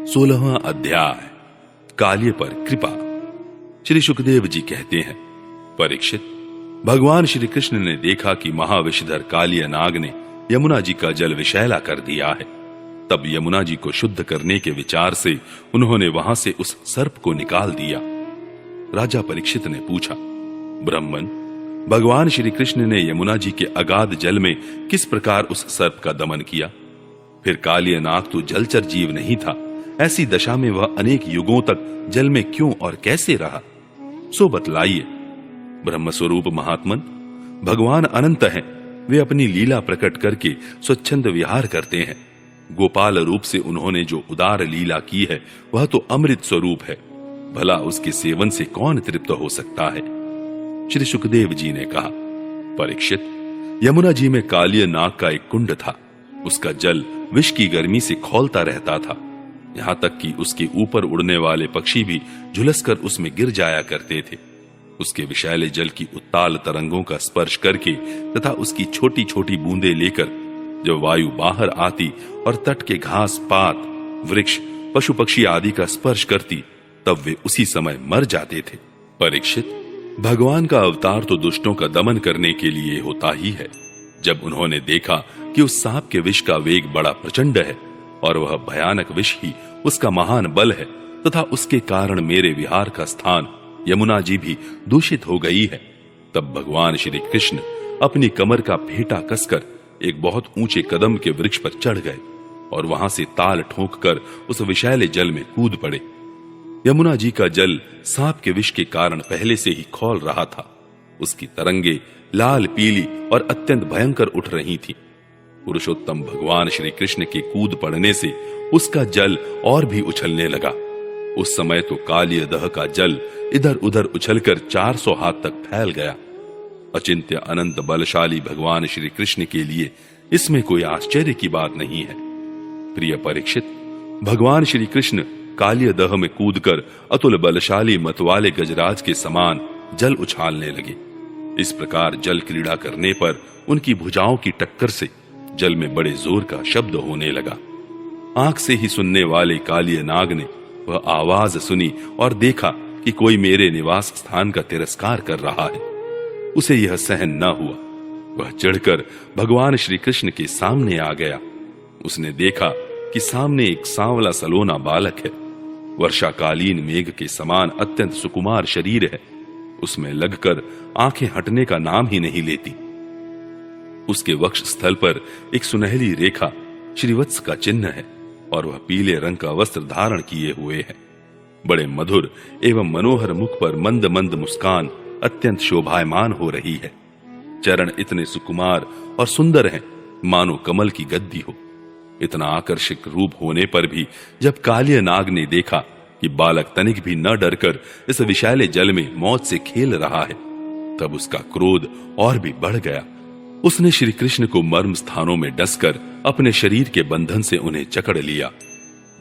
16वां अध्याय काल्य पर कृपा। श्री सुखदेव जी कहते हैं, परीक्षित, भगवान श्री कृष्ण ने देखा कि महाविषधर कालिय नाग ने यमुना जी का जल विषैला कर दिया है। तब यमुना जी को शुद्ध करने के विचार से उन्होंने वहां से उस सर्प को निकाल दिया। राजा परीक्षित ने पूछा, ब्राह्मण, भगवान श्री कृष्ण ने यमुना जी के अगाध जल में किस प्रकार उस सर्प का दमन किया? फिर कालिय नाग तो जलचर जीव नहीं था, ऐसी दशा में वह अनेक युगों तक जल में क्यों और कैसे रहा? सो बतलाइए। ब्रह्म स्वरूप महात्मन, भगवान अनंत हैं, वे अपनी लीला प्रकट करके स्वच्छंद विहार करते हैं। गोपाल रूप से उन्होंने जो उदार लीला की है वह तो अमृत स्वरूप है, भला उसके सेवन से कौन तृप्त हो सकता है? श्री सुखदेव जी ने कहा, परीक्षित, यमुना जी में कालिय नाग का एक कुंड था। उसका जल विष की गर्मी से खौलता रहता था, यहां तक कि उसके ऊपर उड़ने वाले पक्षी भी झुलसकर उसमें गिर जाया करते थे। उसके विषैले जल की उत्ताल तरंगों का स्पर्श करके तथा उसकी छोटी छोटी बूंदें लेकर जब वायु बाहर आती और तट के घास पात, वृक्ष, पशु पक्षी आदि का स्पर्श करती, तब वे उसी समय मर जाते थे। परीक्षित, भगवान का अवतार तो दुष्टों का दमन करने के लिए होता ही है। जब उन्होंने देखा कि उस सांप के विष का वेग बड़ा प्रचंड है और वह भयानक विष ही उसका महान बल है तथा उसके कारण मेरे विहार का स्थान यमुना जी भी दूषित हो गई है, तब भगवान श्री कृष्ण अपनी कमर का फेंटा कसकर एक बहुत ऊंचे कदम के वृक्ष पर चढ़ गए और वहां से ताल ठोंककर उस विषैले जल में कूद पड़े। यमुना जी का जल सांप के विष के कारण पहले से ही खौल रहा था। उसकी तरंगे लाल पीली और अत्यंत भयंकर उठ रही थी। पुरुषोत्तम भगवान श्री कृष्ण के कूद पड़ने से उसका जल और भी उछलने लगा। उस समय तो कालिय दह का जल इधर उधर उछलकर 400 हाथ तक फैल गया। अचिंत्य अनंत बलशाली भगवान श्री कृष्ण के लिए इसमें कोई आश्चर्य की बात नहीं है। प्रिय परीक्षित, भगवान श्री कृष्ण कालिय दह में कूदकर अतुल बलशाली मतवाले गजराज के समान जल उछालने लगे। इस प्रकार जल क्रीड़ा करने पर उनकी भुजाओं की टक्कर से जल में बड़े जोर का शब्द होने लगा। आंख से ही सुनने वाले कालिय नाग ने वह आवाज सुनी और देखा कि कोई मेरे निवास स्थान का तिरस्कार कर रहा है। उसे यह सहन न हुआ। वह चढ़कर भगवान श्री कृष्ण के सामने आ गया। उसने देखा कि सामने एक सांवला सलोना बालक है। वर्षाकालीन मेघ के समान अत्यंत सुकुमार शरीर है। उसमें लगकर आंखें हटने का नाम ही नहीं लेती। उसके वक्ष स्थल पर एक सुनहली रेखा श्रीवत्स का चिन्ह है और वह पीले रंग का वस्त्र धारण किए हुए है। बड़े मधुर एवं मनोहर मुख पर मंद मंद मुस्कान अत्यंत शोभायमान हो रही है। चरण इतने सुकुमार और सुंदर हैं, मानो कमल की गद्दी हो। इतना आकर्षक रूप होने पर भी जब कालिय नाग ने देखा कि बालक तनिक भी न डरकर इस विषैले जल में मौत से खेल रहा है, तब उसका क्रोध और भी बढ़ गया। उसने श्री कृष्ण को मर्म स्थानों में डसकर अपने शरीर के बंधन से उन्हें जकड़ लिया।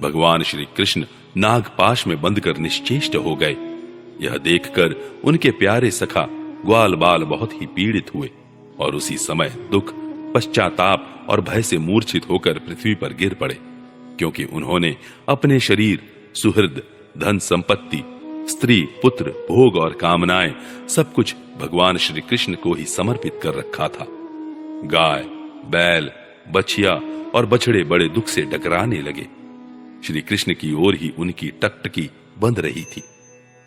भगवान श्री कृष्ण नागपाश में बंधकर निश्चेष्ट हो गए। यह देखकर उनके प्यारे सखा ग्वाल बाल बहुत ही पीड़ित हुए और उसी समय दुख, पश्चाताप और भय से मूर्छित होकर पृथ्वी पर गिर पड़े, क्योंकि उन्होंने अपने शरीर, सुहृद, धन संपत्ति, स्त्री, पुत्र, भोग और कामनाएं सब कुछ भगवान श्री कृष्ण को ही समर्पित कर रखा था। गाय, बैल, बछिया और बछड़े बड़े दुख से डकराने लगे। श्री कृष्ण की ओर ही उनकी टकटकी बंध रही थी।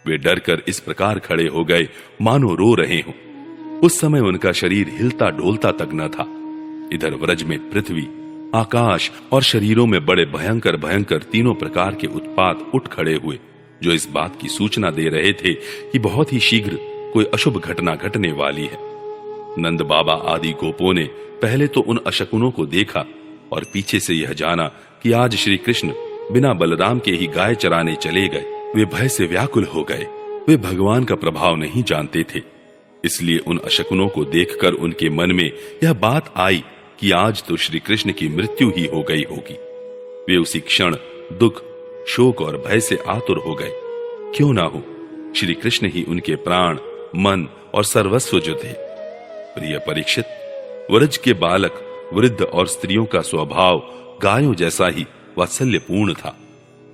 वे डरकर इस प्रकार खड़े हो गए मानो रो रहे हों। उस समय उनका शरीर हिलता डोलता तक न था। इधर व्रज में पृथ्वी, आकाश और शरीरों में बड़े भयंकर भयंकर तीनों प्रकार के उत्पात उठ खड़े हुए, जो इस बात की सूचना दे रहे थे कि बहुत ही शीघ्र कोई अशुभ घटना घटने वाली है। नंद बाबा आदि गोपों ने पहले तो उन अशकुनों को देखा और पीछे से यह जाना कि आज श्री कृष्ण बिना बलराम के ही गाय चराने चले गए। वे भय से व्याकुल हो गए। वे भगवान का प्रभाव नहीं जानते थे, इसलिए उन अशकुनों को देखकर उनके मन में यह बात आई कि आज तो श्री कृष्ण की मृत्यु ही हो गई होगी। वे उसी क्षण दुख, शोक और भय से आतुर हो गए। क्यों ना हो, श्री कृष्ण ही उनके प्राण, मन और सर्वस्व जो थे। प्रिय परीक्षित, व्रज के बालक, वृद्ध और स्त्रियों का स्वभाव गायों जैसा ही वात्सल्यपूर्ण था।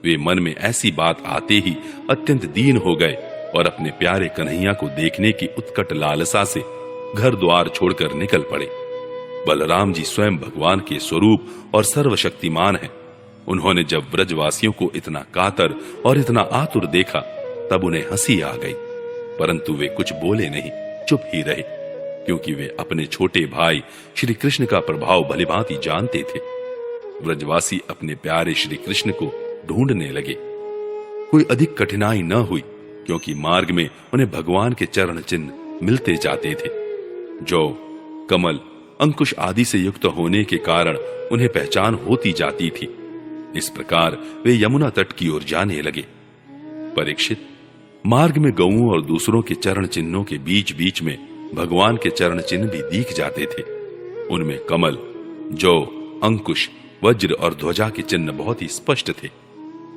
वे मन में ऐसी बात आते ही अत्यंत दीन हो गए और अपने प्यारे कन्हैया को देखने की उत्कट लालसा से घर द्वार छोड़कर निकल पड़े। बलराम जी स्वयं भगवान के स्वरूप और सर्वशक्तिमान हैं। उन्होंने जब ब्रजवासियों को इतना कातर और इतना आतुर देखा तब उन्हें हंसी आ गई, परंतु वे कुछ बोले नहीं, चुप ही रहे, क्योंकि वे अपने छोटे भाई श्री कृष्ण का प्रभाव भलीभांति जानते थे। ब्रजवासी अपने प्यारे श्री कृष्ण को ढूंढने लगे। कोई अधिक कठिनाई न हुई, क्योंकि मार्ग में उन्हें भगवान के चरण चिन्ह मिलते जाते थे। जो कमल अंकुश आदि से युक्त होने के कारण उन्हें पहचान होती जाती थी। इस प्रकार वे यमुना तट की ओर जाने लगे। परीक्षित, मार्ग में गऊओं और दूसरों के चरण चिन्हों के बीच बीच में भगवान के चरण चिन्ह भी दिख जाते थे। उनमें कमल, जौ, अंकुश, वज्र और ध्वजा के चिन्ह बहुत ही स्पष्ट थे।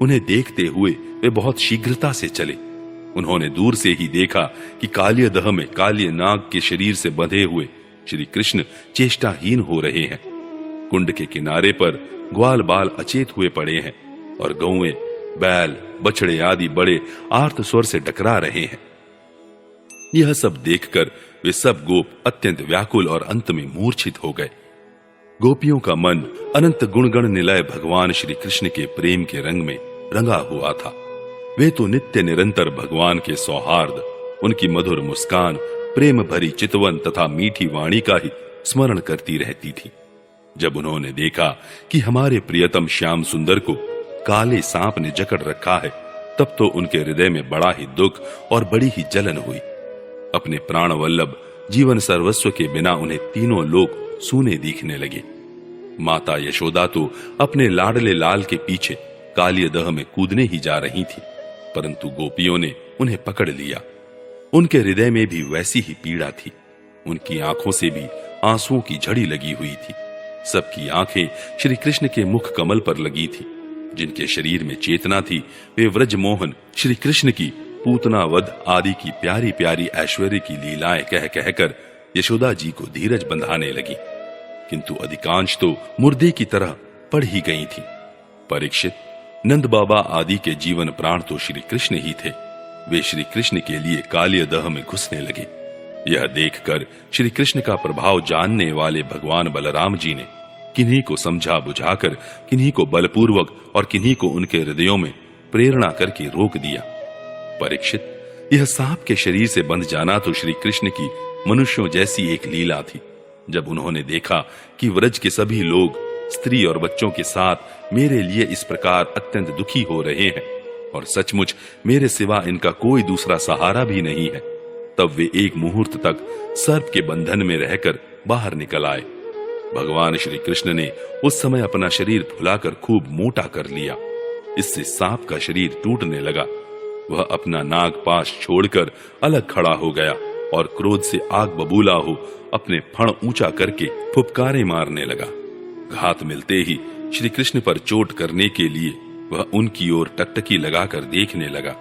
उन्हें देखते हुए वे बहुत शीघ्रता से चले। उन्होंने दूर से ही देखा कि कालिय दह में कालिय नाग के शरीर से बंधे हुए श्री कृष्ण चेष्टाहीन हो रहे हैं। कुंड के किनारे पर ग्वाल बाल अचेत हुए पड़े हैं और गौएं, बैल, बछड़े आदि बड़े आर्त स्वर से डकरा रहे हैं। यह सब देखकर वे सब गोप अत्यंत व्याकुल और अंत में मूर्छित हो गए। गोपियों का मन अनंत गुणगण निलय भगवान श्री कृष्ण के प्रेम के रंग में रंगा हुआ था। वे तो नित्य निरंतर भगवान के सौहार्द, उनकी मधुर मुस्कान, प्रेम भरी चितवन तथा मीठी वाणी का ही स्मरण करती रहती थी। जब उन्होंने देखा कि हमारे प्रियतम श्याम सुंदर को काले सांप ने जकड़ रखा है, तब तो उनके हृदय में बड़ा ही दुख और बड़ी ही जलन हुई। अपने प्राण वल्लभ जीवन सर्वस्व के बिना उन्हें तीनों लोग सूने दिखने लगे। माता यशोदा तो अपने लाडले लाल के पीछे कालिय दह में कूदने ही जा रही थी, परंतु गोपियों ने उन्हें पकड़ लिया। उनके हृदय में भी वैसी ही पीड़ा थी। उनकी आंखों से भी आंसुओं की झड़ी लगी हुई थी। सबकी आंखें श्री कृष्ण के मुख कमल पर लगी थी। जिनके शरीर में चेतना थी वे व्रजमोहन श्री कृष्ण की पूतना वध आदि की प्यारी प्यारी ऐश्वर्य की लीलाएं कह कहकर यशोदा जी को धीरज बंधाने लगी, किंतु अधिकांश तो मुर्दे की तरह पड़ ही गई थी। परीक्षित, नंद बाबा आदि के जीवन प्राण तो श्री कृष्ण ही थे। वे श्री कृष्ण के लिए कालिय दह में घुसने लगे। यह देखकर श्री कृष्ण का प्रभाव जानने वाले भगवान बलराम जी ने किन्हीं को समझा बुझाकर, किन्हीं को बलपूर्वक और किन्हीं को उनके हृदयों में प्रेरणा करके रोक दिया। परीक्षित, यह सांप के शरीर से बंध जाना तो श्री कृष्ण की मनुष्यों जैसी एक लीला थी। जब उन्होंने देखा कि व्रज के सभी लोग स्त्री और बच्चों के साथ मेरे लिए इस प्रकार अत्यंत दुखी हो रहे हैं और सचमुच मेरे सिवा इनका कोई दूसरा सहारा भी नहीं है, तब वे एक मुहूर्त तक सर्प के बंधन में रहकर बाहर निकल आए। भगवान श्री कृष्ण ने उस समय अपना शरीर फुलाकर खूब मोटा कर लिया। इससे सांप का शरीर टूटने लगा। वह अपना नागपाश छोड़कर अलग खड़ा हो गया और क्रोध से आग बबूला हो अपने फण ऊंचा करके फुफकारे मारने लगा। घात मिलते ही श्री कृष्ण पर चोट करने के लिए वह उनकी ओर टकटकी लगाकर देखने लगा।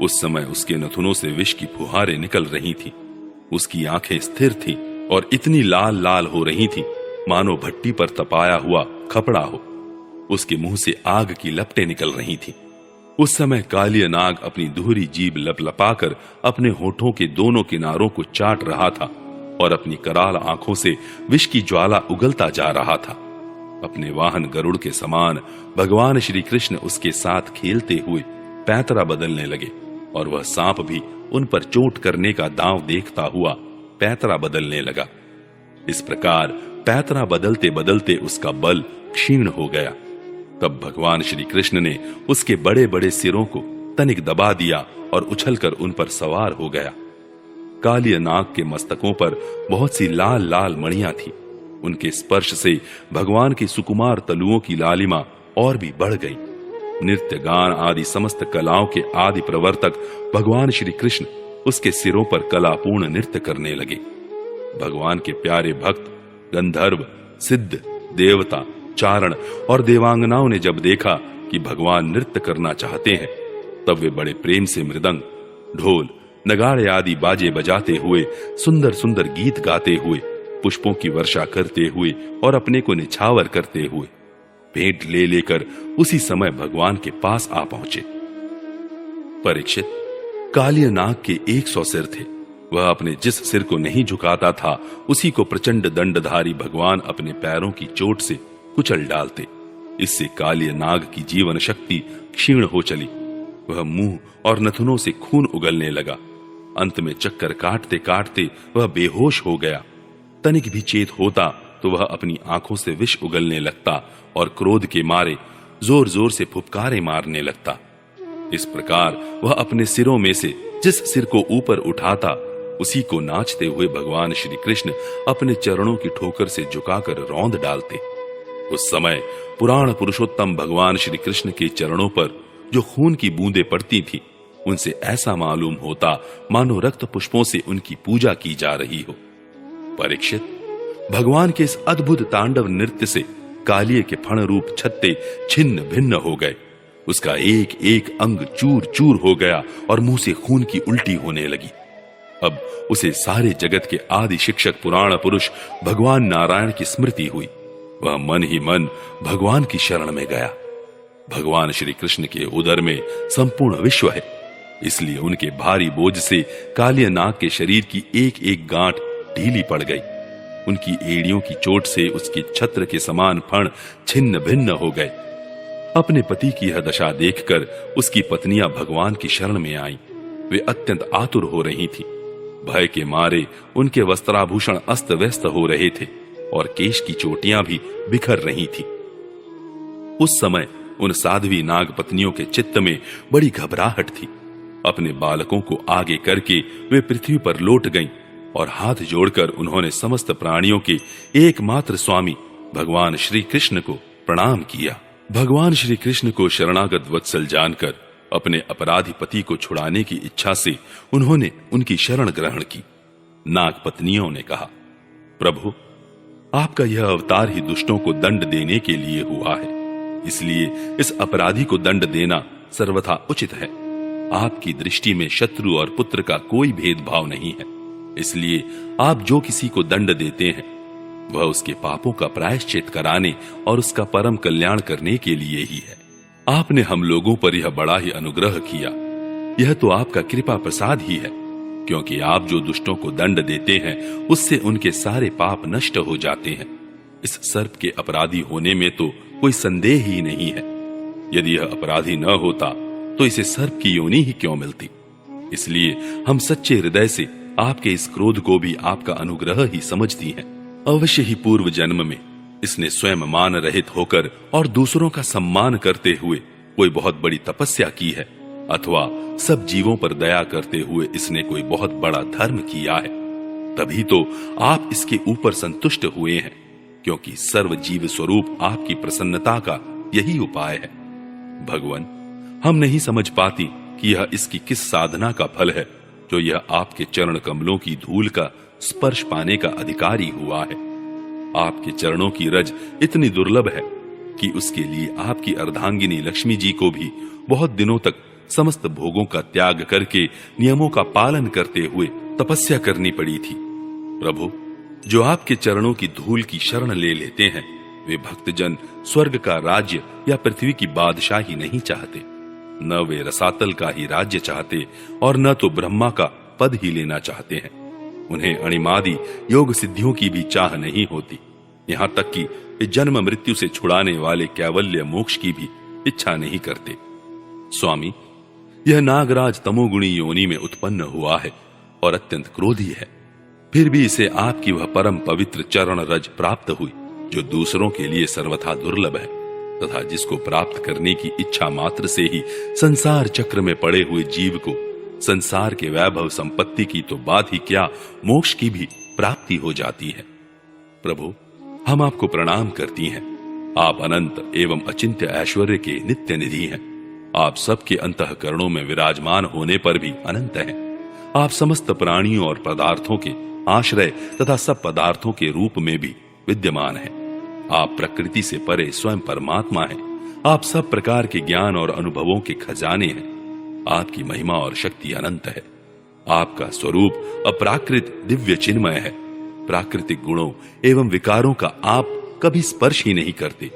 उस समय उसके नथुनों से विष की फुहारें निकल रही थीं। उसकी आंखें स्थिर थीं और इतनी लाल लाल हो रही थीं मानो भट्टी पर तपाया हुआ खपड़ा हो। उसके मुंह से आग की लपटें निकल रही थीं। उस समय कालिय नाग अपनी दोहरी जीभ लपलपाकर अपने होठों के दोनों किनारों को चाट रहा था और अपनी कराल आंखों से विष की ज्वाला उगलता जा रहा था। अपने वाहन गरुड़ के समान भगवान श्री कृष्ण उसके साथ खेलते हुए पैतरा बदलने लगे और वह सांप भी उन पर चोट करने का दांव देखता हुआ पैतरा बदलने लगा। इस प्रकार पैतरा बदलते बदलते उसका बल क्षीण हो गया। तब भगवान श्री कृष्ण ने उसके बड़े बड़े सिरों को तनिक दबा दिया और उछलकर उन पर सवार हो गया। कालिय नाग के मस्तकों पर बहुत सी लाल लाल मणियां थी। उनके स्पर्श से भगवान की सुकुमार तलुओं की लालिमा और भी बढ़ गई। नृत्य गान आदि समस्त कलाओं के आदि प्रवर्तक भगवान श्री कृष्ण उसके सिरों पर कलापूर्ण नृत्य करने लगे। भगवान के प्यारे भक्त गंधर्व, सिद्ध, देवता, चारण और देवांगनाओं ने जब देखा कि भगवान नृत्य करना चाहते हैं, तब वे बड़े प्रेम से मृदंग, ढोल, नगाड़े आदि बाजे बजाते हुए सुंदर सुंदर गीत गाते हुए, पुष्पों की वर्षा करते हुए और अपने को निछावर करते हुए भेंट ले लेकर उसी समय भगवान के पास आ पहुंचे। परीक्षित, कालिय नाग के 100 सिर थे। वह अपने जिस सिर को नहीं झुकाता था उसी को प्रचंड दंडधारी भगवान अपने पैरों की चोट से कुचल डालते। इससे कालिय नाग की जीवन शक्ति क्षीण हो चली। वह मुंह और नथुनों से खून उगलने लगा। अंत में चक्कर काटते काटते वह बेहोश हो गया। तनिक भी चेत होता तो वह अपनी आंखों से विष उगलने लगता और क्रोध के मारे जोर जोर से फुफकारे मारने लगता। इस प्रकार वह अपने सिरों में से जिस सिर को ऊपर उठाता उसी को नाचते हुए भगवान श्री कृष्ण अपने चरणों की ठोकर से झुकाकर रौंद डालते। उस समय पुराण पुरुषोत्तम भगवान श्री कृष्ण के चरणों पर जो खून की बूंदें पड़ती थी उनसे ऐसा मालूम होता मानो रक्त पुष्पों से उनकी पूजा की जा रही हो। परीक्षित, भगवान के इस अद्भुत तांडव नृत्य से कालिय के फण रूप छत्ते छिन्न भिन्न हो गए। उसका एक एक अंग चूर चूर हो गया और मुंह से खून की उल्टी होने लगी। अब उसे सारे जगत के आदि शिक्षक पुराण पुरुष भगवान नारायण की स्मृति हुई। वह मन ही मन भगवान की शरण में गया। भगवान श्री कृष्ण के उदर में संपूर्ण विश्व है, इसलिए उनके भारी बोझ से कालिय नाग के शरीर की एक एक गांठ ढीली पड़ गई। उनकी एड़ियों की चोट से उसके छत्र के समान फण छिन्न भिन्न हो गए। अपने पति की यह दशा देखकर उसकी पत्नियां भगवान की शरण में आईं। वे अत्यंत आतुर हो रही थीं। भय के मारे उनके वस्त्राभूषण अस्त व्यस्त हो रहे थे और केश की चोटियां भी बिखर रही थी। उस समय उन साध्वी नाग पत्नियों के चित्त में बड़ी घबराहट थी। अपने बालकों को आगे करके वे पृथ्वी पर लौट गईं और हाथ जोड़कर उन्होंने समस्त प्राणियों के एकमात्र स्वामी भगवान श्री कृष्ण को प्रणाम किया। भगवान श्री कृष्ण को शरणागत वत्सल जानकर अपने अपराधी पति को छुड़ाने की इच्छा से उन्होंने उनकी शरण ग्रहण की। नाग पत्नियों ने कहा, प्रभु, आपका यह अवतार ही दुष्टों को दंड देने के लिए हुआ है, इसलिए इस अपराधी को दंड देना सर्वथा उचित है। आपकी दृष्टि में शत्रु और पुत्र का कोई भेदभाव नहीं है, इसलिए आप जो किसी को दंड देते हैं वह उसके पापों का प्रायश्चित कराने और उसका परम कल्याण करने के लिए ही है। आपने हम लोगों पर यह बड़ा ही अनुग्रह किया। यह तो आपका कृपा प्रसाद ही है, क्योंकि आप जो दुष्टों को दंड देते हैं उससे उनके सारे पाप नष्ट हो जाते हैं। इस सर्प के अपराधी होने में तो कोई संदेह ही नहीं है। यदि यह अपराधी न होता तो इसे सर्प की योनि ही क्यों मिलती। इसलिए हम सच्चे हृदय से आपके इस क्रोध को भी आपका अनुग्रह ही समझती हैं। अवश्य ही पूर्व जन्म में इसने स्वयं मान रहित होकर और दूसरों का सम्मान करते हुए कोई बहुत बड़ी तपस्या की है, अथवा सब जीवों पर दया करते हुए इसने कोई बहुत बड़ा धर्म किया है। तभी तो आप इसके ऊपर संतुष्ट हुए हैं, क्योंकि सर्व जीव स्वरूप आपकी प्रसन्नता का यही उपाय है। भगवान, हम नहीं समझ पाती कि यह इसकी किस साधना का फल है जो यह आपके चरण कमलों की धूल का स्पर्श पाने का अधिकारी हुआ है। आपके चरणों की रज इतनी दुर्लभ है कि उसके लिए आपकी अर्धांगिनी लक्ष्मी जी को भी बहुत दिनों तक समस्त भोगों का त्याग करके नियमों का पालन करते हुए तपस्या करनी पड़ी थी। प्रभु, जो आपके चरणों की धूल की शरण ले लेते हैं वे भक्तजन स्वर्ग का राज्य या पृथ्वी की बादशाही नहीं चाहते। न वे रसातल का ही राज्य चाहते और न तो ब्रह्मा का पद ही लेना चाहते हैं। उन्हें अणिमादि योग सिद्धियों की भी चाह नहीं होती, यहाँ तक कि जन्म मृत्यु से छुड़ाने वाले कैवल्य मोक्ष की भी इच्छा नहीं करते। स्वामी, यह नागराज तमोगुणी योनि में उत्पन्न हुआ है और अत्यंत क्रोधी है। फिर भी इसे आपकी वह परम पवित्र चरण रज प्राप्त हुई जो दूसरों के लिए सर्वथा दुर्लभ है, तथा जिसको प्राप्त करने की इच्छा मात्र से ही संसार चक्र में पड़े हुए जीव को संसार के वैभव संपत्ति की तो बात ही क्या, मोक्ष की भी प्राप्ति हो जाती है। प्रभु, हम आपको प्रणाम करती हैं। आप अनंत एवं अचिंत्य ऐश्वर्य के नित्य निधि हैं। आप सबके अंतःकरणों में विराजमान होने पर भी अनंत हैं। आप समस्त प्राणियों और पदार्थों के आश्रय तथा सब पदार्थों के रूप में भी विद्यमान हैं। आप प्रकृति से परे स्वयं परमात्मा हैं। आप सब प्रकार के ज्ञान और अनुभवों के खजाने हैं। आपकी महिमा और शक्ति अनंत है। आपका स्वरूप अपराकृत दिव्य चिन्मय है। प्राकृतिक गुणों एवं विकारों का आप कभी स्पर्श ही नहीं करते।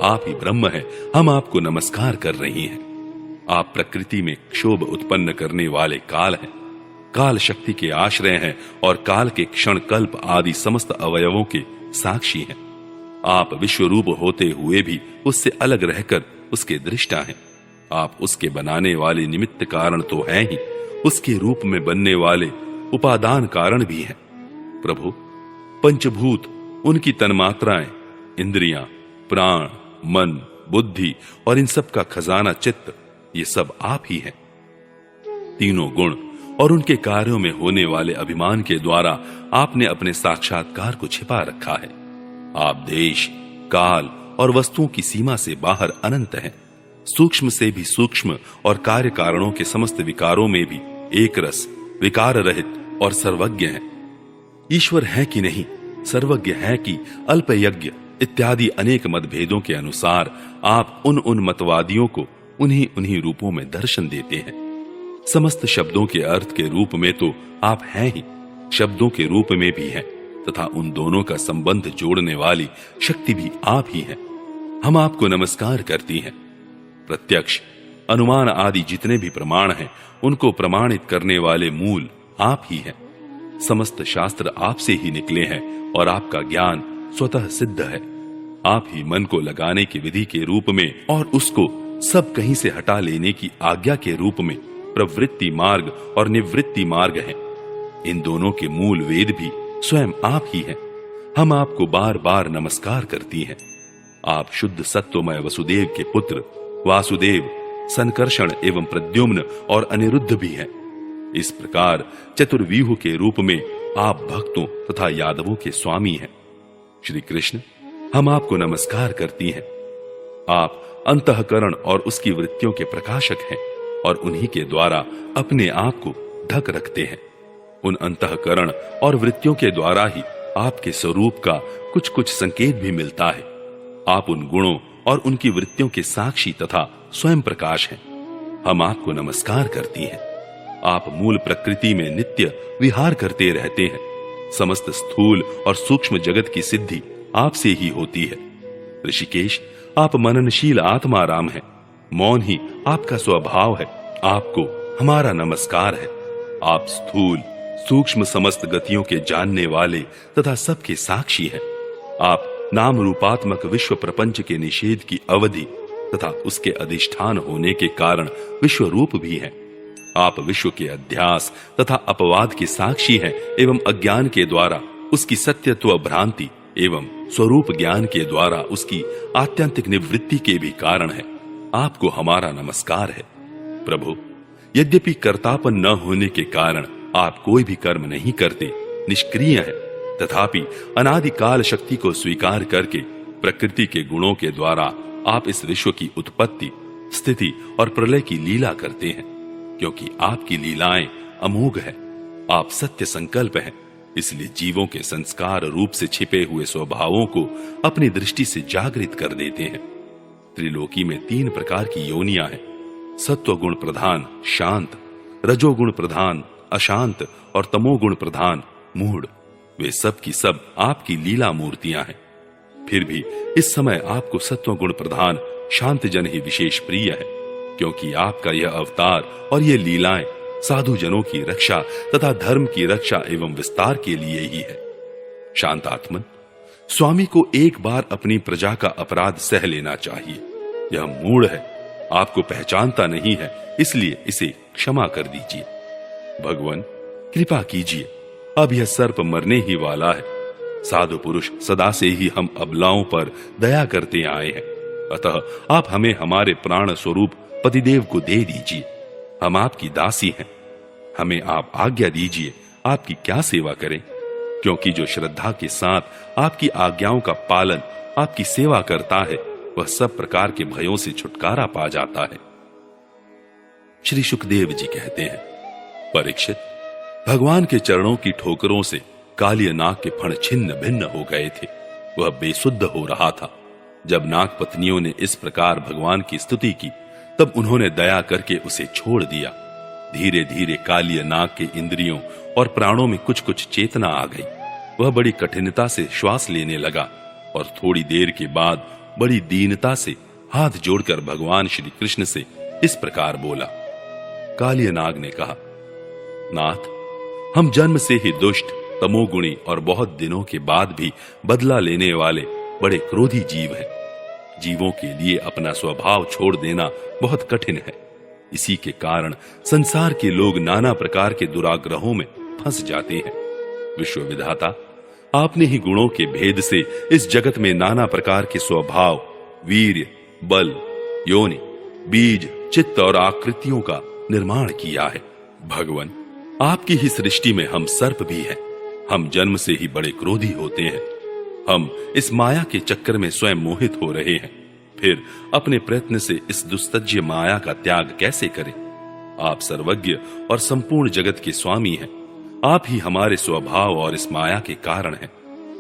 आप ही ब्रह्म हैं, हम आपको नमस्कार कर रही हैं। आप प्रकृति में क्षोभ उत्पन्न करने वाले काल हैं, काल शक्ति के आश्रय हैं और काल के क्षण कल्प आदि समस्त अवयवों के साक्षी हैं। आप विश्व रूप होते हुए भी उससे अलग रहकर उसके दृष्टा हैं। आप उसके बनाने वाले निमित्त कारण तो हैं ही, उसके रूप में बनने वाले उपादान कारण भी हैं। प्रभु, पंचभूत, उनकी तन्मात्राएं, इंद्रियां, प्राण, मन, बुद्धि और इन सब का खजाना चित्त, ये सब आप ही हैं। तीनों गुण और उनके कार्यों में होने वाले अभिमान के द्वारा आपने अपने साक्षात्कार को छिपा रखा है। आप देश, काल और वस्तुओं की सीमा से बाहर अनंत हैं, सूक्ष्म से भी सूक्ष्म और कार्य कारणों के समस्त विकारों में भी एक रस, विकार रहित और सर्वज्ञ हैं। ईश्वर है कि नहीं, सर्वज्ञ है कि अल्प यज्ञ इत्यादि अनेक मतभेदों के अनुसार आप उन मतवादियों को उन्हीं रूपों में दर्शन देते हैं। समस्त शब्दों के अर्थ के रूप में तो आप हैं ही, शब्दों के रूप में भी हैं तथा उन दोनों का संबंध जोड़ने वाली शक्ति भी आप ही हैं। हम आपको नमस्कार करती हैं। प्रत्यक्ष, अनुमान आदि जितने भी प्रमाण हैं, उनको प्रमाणित करने वाले मूल आप ही हैं। समस्त शास्त्र आपसे ही निकले हैं और आपका ज्ञान स्वतः सिद्ध है। आप ही मन को लगाने की विधि के रूप में और उसको सब कहीं से हटा लेने की आज्ञा के रूप में प्रवृत्ति मार्ग और निवृत्ति मार्ग हैं। इन दोनों के मूल वेद भी स्वयं आप ही हैं। हम आपको बार बार नमस्कार करती हैं। आप शुद्ध सत्वमय वसुदेव के पुत्र वासुदेव, संकर्षण एवं प्रद्युम्न और अनिरुद्ध भी हैं। इस प्रकार चतुर्व्यूह के रूप में आप भक्तों तथा यादवों के स्वामी हैं। श्री कृष्ण, हम आपको नमस्कार करती हैं। आप अंतःकरण और उसकी वृत्तियों के प्रकाशक हैं और उन्हीं के द्वारा अपने आप को ढक रखते हैं। उन अंतःकरण और वृत्तियों के द्वारा ही आपके स्वरूप का कुछ कुछ संकेत भी मिलता है। आप उन गुणों और उनकी वृत्तियों के साक्षी तथा स्वयं प्रकाश हैं। हम आपको नमस्कार करती हैं। आप मूल प्रकृति में नित्य विहार करते रहते हैं। समस्त स्थूल और सूक्ष्म जगत की सिद्धि आपसे ही होती है। ऋषिकेश, आप मननशील आत्मा राम हैं। मौन ही आपका स्वभाव है। आपको हमारा नमस्कार है। आप स्थूल सूक्ष्म समस्त गतियों के जानने वाले तथा सबके साक्षी हैं। आप नाम रूपात्मक विश्व प्रपंच के निषेध की अवधि तथा उसके अधिष्ठान होने के कारण विश्व रूप भी हैं। आप विश्व के अध्यास तथा अपवाद के साक्षी हैं एवं अज्ञान के द्वारा उसकी सत्यत्व भ्रांति एवं स्वरूप ज्ञान के द्वारा उसकी आत्यंतिक निवृत्ति के भी कारण है। आपको हमारा नमस्कार है। प्रभु, यद्यपि कर्तापन न होने के कारण आप कोई भी कर्म नहीं करते, निष्क्रिय हैं, तथापि अनादिकाल शक्ति को स्वीकार करके प्रकृति के गुणों के द्वारा आप इस विश्व की उत्पत्ति, स्थिति और प्रलय की लीला करते हैं। क्योंकि आपकी लीलाएं अमोघ है, आप सत्य संकल्प हैं, इसलिए जीवों के संस्कार रूप से छिपे हुए स्वभावों को अपनी दृष्टि से जागृत कर देते हैं। त्रिलोकी में 3 प्रकार की योनियां हैं, सत्वगुण प्रधान शांत, रजोगुण प्रधान अशांत और तमोगुण प्रधान मूढ़। वे सब की सब आपकी लीला मूर्तियां हैं। फिर भी इस समय आपको सत्वगुण प्रधान शांत जन ही विशेष प्रिय है, क्योंकि आपका यह अवतार और ये लीलाएं साधु जनों की रक्षा तथा धर्म की रक्षा एवं विस्तार के लिए ही है। शांतात्मन, स्वामी को एक बार अपनी प्रजा का अपराध सह लेना चाहिए। यह मूढ़ है, आपको पहचानता नहीं है, इसलिए इसे क्षमा कर दीजिए। भगवान, कृपा कीजिए, अब यह सर्प मरने ही वाला है। साधु पुरुष सदा से ही हम अबलाओं पर दया करते आए हैं, अतः आप हमें हमारे प्राण स्वरूप पतिदेव को दे दीजिए। हम आपकी दासी हैं, हमें आप आज्ञा दीजिए आपकी क्या सेवा करें, क्योंकि जो श्रद्धा के साथ आपकी आज्ञाओं का पालन, आपकी सेवा करता है, वह सब प्रकार के भयों से छुटकारा पा जाता है। श्री सुखदेव जी कहते हैं, परीक्षित, भगवान के चरणों की ठोकरों से कालिय नाग के फण छिन्न भिन्न हो गए थे। वह बेसुद्ध हो रहा था। जब नाग पत्नियों ने इस प्रकार भगवान की स्तुति की, तब उन्होंने दया करके उसे छोड़ दिया। धीरे धीरे कालिय नाग के इंद्रियों और प्राणों में कुछ कुछ चेतना आ गई। वह बड़ी कठिनता से श्वास लेने लगा और थोड़ी देर के बाद बड़ी दीनता से हाथ जोड़कर भगवान श्री कृष्ण से इस प्रकार बोला। कालिय नाग ने कहा, नाथ, हम जन्म से ही दुष्ट, तमोगुणी और बहुत दिनों के बाद भी बदला लेने वाले बड़े क्रोधी जीव हैं। जीवों के लिए अपना स्वभाव छोड़ देना बहुत कठिन है। इसी के कारण संसार के लोग नाना प्रकार के दुराग्रहों में फंस जाते हैं। विश्व विधाता, आपने ही गुणों के भेद से इस जगत में नाना प्रकार के स्वभाव, वीर्य, बल, योनि, बीज, चित्त और आकृतियों का निर्माण किया है। भगवान, आपकी ही सृष्टि में हम सर्प भी हैं। हम जन्म से ही बड़े क्रोधी होते हैं। हम इस माया के चक्कर में स्वयं मोहित हो रहे हैं, फिर अपने प्रयत्न से इस दुस्तज्य माया का त्याग कैसे करें? आप सर्वज्ञ और संपूर्ण जगत के स्वामी हैं। आप ही हमारे स्वभाव और इस माया के कारण हैं।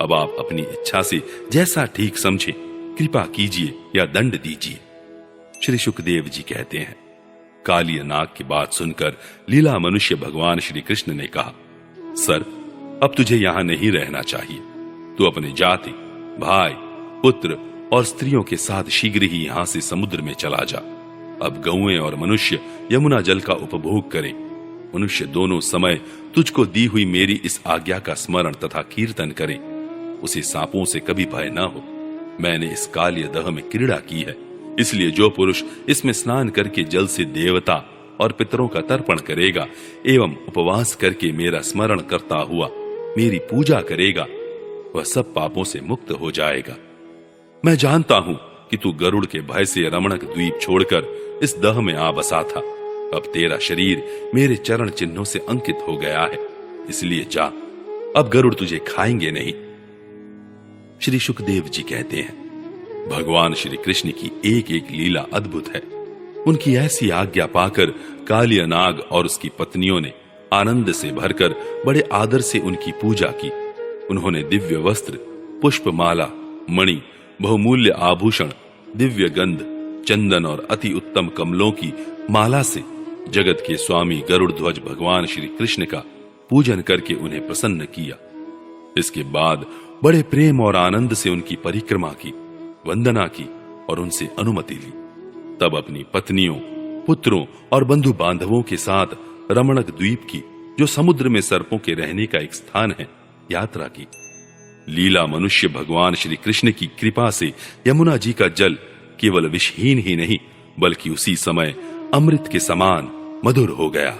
अब आप अपनी इच्छा से जैसा ठीक समझे कृपा कीजिए या दंड दीजिए। श्री शुकदेव जी कहते हैं, कालिय नाग की बात सुनकर लीला मनुष्य भगवान श्री कृष्ण ने कहा, सर्प, अब तुझे यहां नहीं रहना चाहिए। तू अपने जाति, भाई, पुत्र और स्त्रियों के साथ शीघ्र ही यहां से समुद्र में चला जा। अब गौएं और मनुष्य यमुना जल का उपभोग करें। मनुष्य दोनों समय तुझको दी हुई मेरी इस आज्ञा का स्मरण तथा कीर्तन करें। उसे सांपों से कभी भय न हो। मैंने इस कालिय दह में क्रीड़ा की है, इसलिए जो पुरुष इसमें स्नान करके जल से देवता और पितरों का तर्पण करेगा एवं उपवास करके मेरा स्मरण करता हुआ मेरी पूजा करेगा, वह सब पापों से मुक्त हो जाएगा। मैं जानता हूं कि तू गरुड़ के भय से रमणक द्वीप छोड़कर इस दह में आ बसा था। अब तेरा शरीर मेरे चरण चिन्हों से अंकित हो गया है, इसलिए जा, अब गरुड़ तुझे खाएंगे नहीं। श्री शुकदेव जी कहते हैं, भगवान श्री कृष्ण की एक एक लीला अद्भुत है। उनकी ऐसी आज्ञा पाकर कालिय नाग और उसकी पत्नियों ने आनंद से भरकर बड़े आदर से उनकी पूजा की। उन्होंने दिव्य वस्त्र, पुष्पमाला, मणि, बहुमूल्य आभूषण, दिव्य गंध, चंदन और अति उत्तम कमलों की माला से जगत के स्वामी गरुड़ ध्वज भगवान श्री कृष्ण का पूजन करके उन्हें प्रसन्न किया। इसके बाद बड़े प्रेम और आनंद से उनकी परिक्रमा की, वंदना की और उनसे अनुमति ली। तब अपनी पत्नियों, पुत्रों और बंधु बांधवों के साथ रमणक द्वीप की, जो समुद्र में सर्पों के रहने का एक स्थान है, यात्रा की। लीला मनुष्य भगवान श्री कृष्ण की कृपा से यमुना जी का जल केवल विषहीन ही नहीं बल्कि उसी समय अमृत के समान मधुर हो गया।